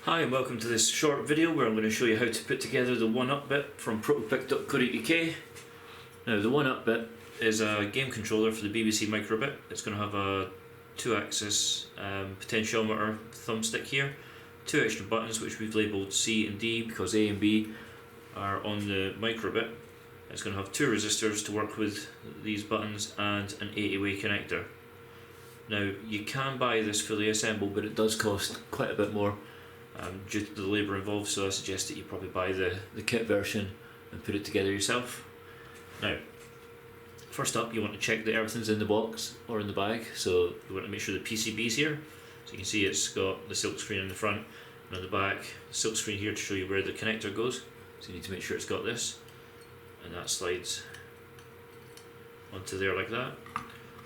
Hi and welcome to this short video where I'm going to show you how to put together the 1UP bit from protopic.co.uk. Now the 1UP bit is a game controller for the BBC microbit. It's going to have a 2-axis potentiometer thumbstick here, 2 extra buttons which we've labelled C and D because A and B are on the microbit. It's going to have 2 resistors to work with these buttons and an 80-way connector. Now you can buy this fully assembled, but it does cost quite a bit more due to the labour involved, so I suggest that you probably buy the kit version and put it together yourself. Now, first up you want to check that everything's in the box or in the bag, so you want to make sure the PCB's here. So you can see it's got the silk screen in the front and on the back, the silk screen here to show you where the connector goes, so you need to make sure it's got this, and that slides onto there like that.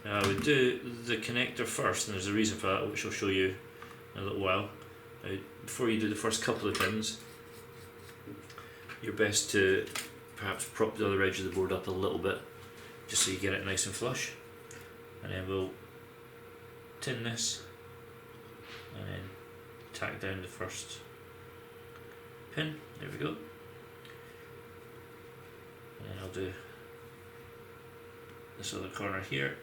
Now I would do the connector first, and there's a reason for that which I'll show you in a little while. Now, before you do the first couple of pins, you're best to perhaps prop the other edge of the board up a little bit just so you get it nice and flush, and then we'll tin this and then tack down the first pin. There we go, and then I'll do this other corner here.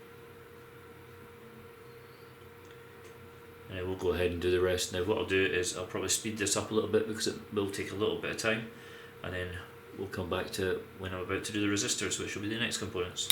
And we'll go ahead and do the rest. Now what I'll do is I'll probably speed this up a little bit because it will take a little bit of time, and then we'll come back to it when I'm about to do the resistors, which will be the next components.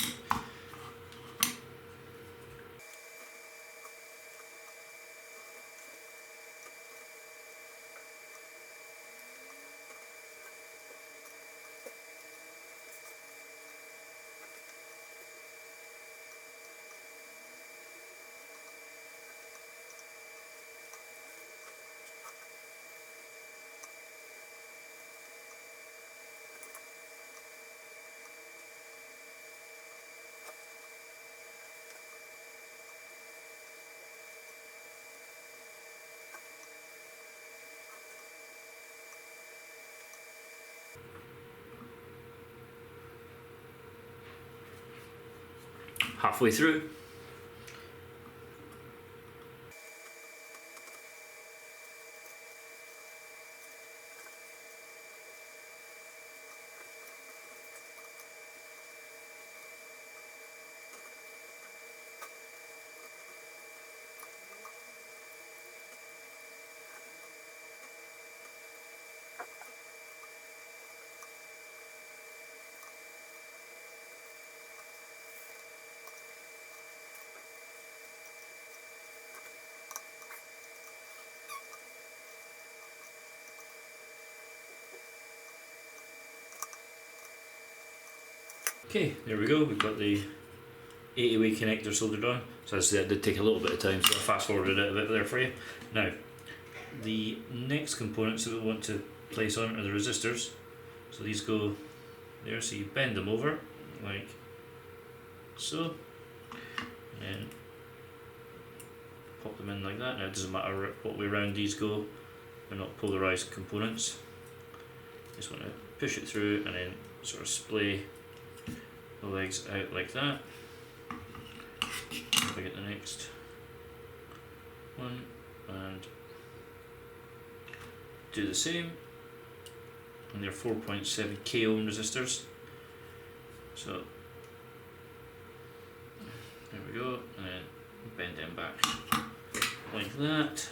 Halfway through. Okay, there we go, we've got the 80-way connector soldered on. So as I said, it did take a little bit of time, so I fast forwarded it a bit there for you. Now, the next components that we want to place on are the resistors. So these go there, so you bend them over, like so, and then pop them in like that. Now it doesn't matter what way around these go, they're not polarised components. Just want to push it through and then sort of splay the legs out like that. If I get the next one and do the same, and they're 4.7 k ohm resistors. So there we go, and then bend them back like that,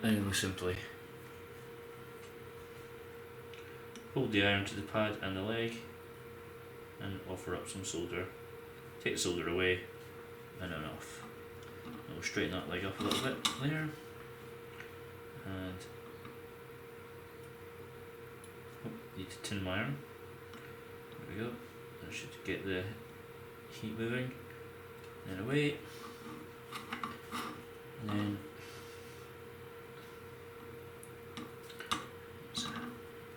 and then we simply hold the iron to the pad and the leg and offer up some solder. Take the solder away and then off. And we'll straighten that leg up a little bit there. And need to tin my iron. There we go. That should get the heat moving. And then away. And then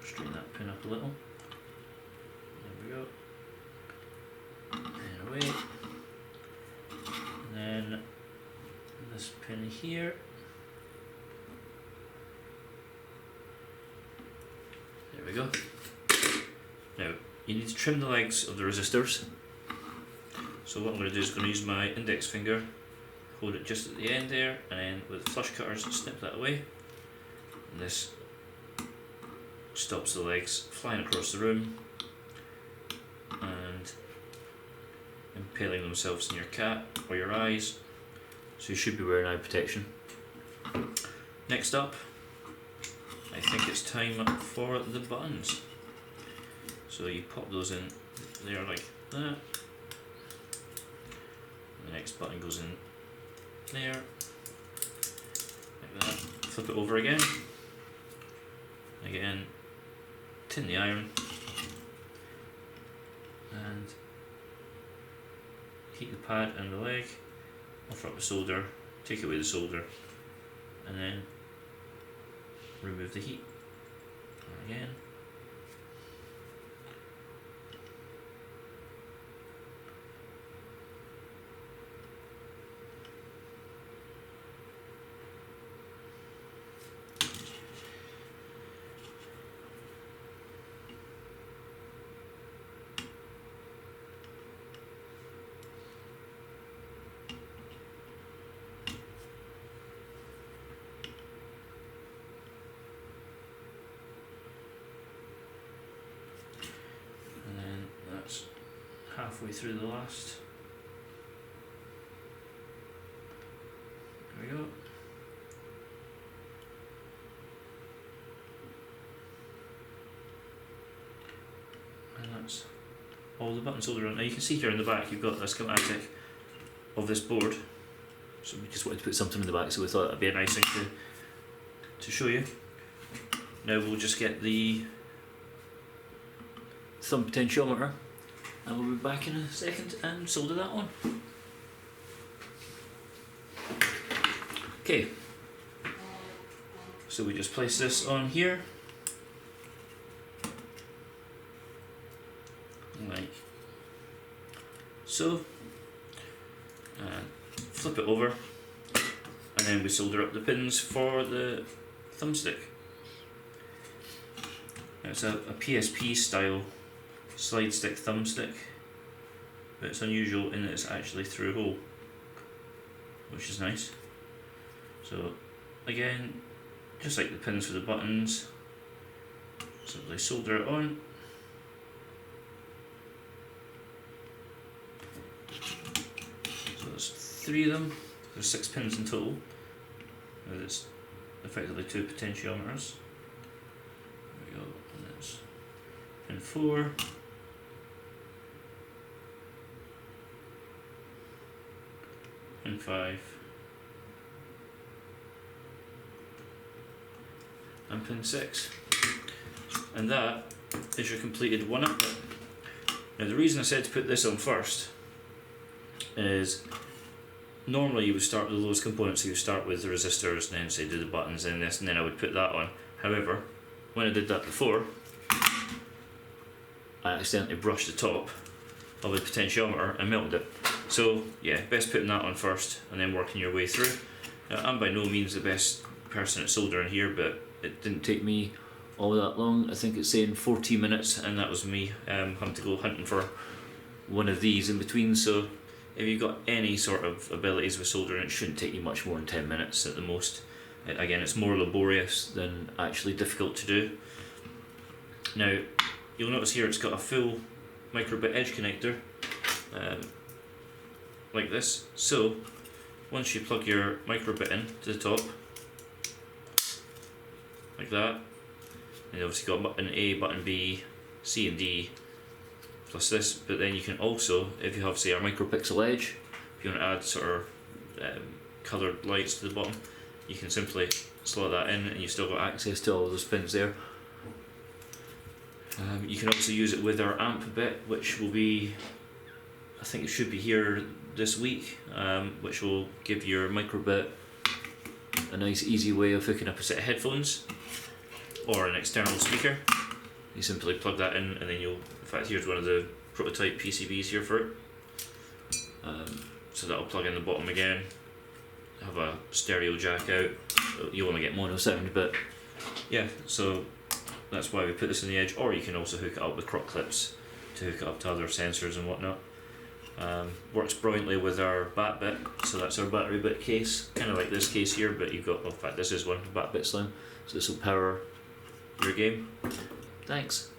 straighten that pin up a little. There we go. And away. And then this pin here. There we go. Now you need to trim the legs of the resistors. So what I'm going to do is going to use my index finger, hold it just at the end there, and then with flush cutters snip that away. And this stops the legs flying across the room and impaling themselves in your cat or your eyes, so you should be wearing eye protection. Next up, I think it's time for the buttons. So you pop those in there like that. The next button goes in there, like that. Flip it over again. Again, tin the iron, and heat the pad and the leg. Offer up the solder, take away the solder, and then remove the heat again. Halfway through the last. There we go. And that's all the buttons soldered on. Now you can see here in the back you've got a schematic of this board. So we just wanted to put something in the back, so we thought that'd be a nice thing to show you. Now we'll just get the thumb potentiometer, and we'll be back in a second and solder that on. Okay, so we just place this on here, like so, and flip it over, and then we solder up the pins for the thumbstick. Now it's a PSP style slide stick thumbstick, but it's unusual in that it's actually through a hole, which is nice. So again, just like the pins for the buttons, simply solder it on. So there's 3 of them, there's 6 pins in total. There's effectively 2 potentiometers. There we go, and there's pin 4. Pin 5 and pin 6, and that is your completed one-up bit. Now the reason I said to put this on first is normally you would start with the lowest components, so you would start with the resistors and then say do the buttons and this, and then I would put that on. However, when I did that before, I accidentally brushed the top of the potentiometer and melted it. So yeah, best putting that on first and then working your way through. Now, I'm by no means the best person at soldering here, but it didn't take me all that long. I think it's saying 14 minutes, and that was me having to go hunting for one of these in between. So if you've got any sort of abilities with soldering, it shouldn't take you much more than 10 minutes at the most. Again, it's more laborious than actually difficult to do. Now you'll notice here it's got a full microbit edge connector, like this. So once you plug your microbit in to the top, like that, and you've obviously got button A, button B, C and D, plus this, but then you can also, if you have say a micropixel edge, if you want to add sort of coloured lights to the bottom, you can simply slot that in and you've still got access to all those pins there. You can also use it with our amp bit, which will be, I think it should be here this week, which will give your microbit a nice easy way of hooking up a set of headphones or an external speaker. You simply plug that in and then you'll, in fact here's one of the prototype PCBs here for it. So that'll plug in the bottom again, have a stereo jack out. You want to get mono sound, but yeah, so that's why we put this in the edge, or you can also hook it up with croc clips to hook it up to other sensors and whatnot. Works brilliantly with our bat bit, so that's our battery bit case, kind of like this case here, but you've got, well, in fact this is one, bat bit slim, so this will power your game. Thanks.